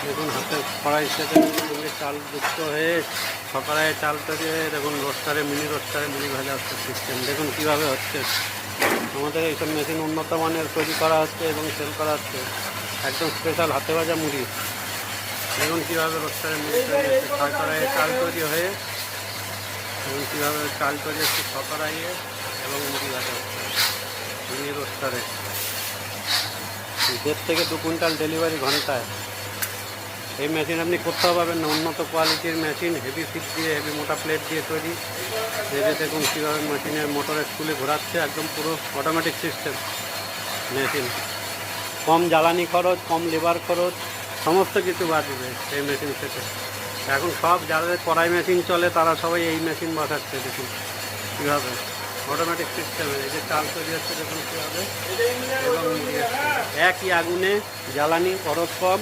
দেখুন হাতে কড়াইয়ের সাথে সঙ্গে চাল যুক্ত হয়ে সকালে চাল তৈরি হয়ে দেখুন রোস্টারে মিনি ভাজা হচ্ছে সিস্টেম। দেখুন কীভাবে হচ্ছে। আমাদের এইসব মেশিন উন্নত মানের তৈরি করা হচ্ছে এবং সেল করা হচ্ছে। একদম স্পেশাল হাতে ভাজা মুড়ি। দেখুন কীভাবে রোস্টারে মুড়ি তৈরি হচ্ছে, কড়াইয়ে চাল তৈরি হয়ে এবং কীভাবে চাল তৈরি হচ্ছে কড়াইয়ে এবং মুড়ি ভাজা হচ্ছে মিনি রোস্টারে। 1.5 থেকে 2 কুইন্টাল ডেলিভারি ঘন্টায়। এই মেশিন আপনি কোথাও পাবেন না। উন্নত কোয়ালিটির মেশিন, হেভি ফিট দিয়ে, হেভি মোটা প্লেট দিয়ে তৈরি। ভেবে দেখুন কীভাবে মেশিনের মোটরের স্কুলে ঘোরাচ্ছে, একদম পুরো অটোমেটিক সিস্টেম মেশিন। কম জ্বালানি খরচ, কম লেবার খরচ, সমস্ত কিছু বাঁচবে এই মেশিন থেকে। এখন সব যাদের কড়াই মেশিন চলে তারা সবাই এই মেশিন বসাচ্ছে। দেখুন কীভাবে অটোমেটিক সিস্টেমে এই যে চাল তৈরি হচ্ছে দেখুন কীভাবে, এবং একই আগুনে জ্বালানি খরচ কম,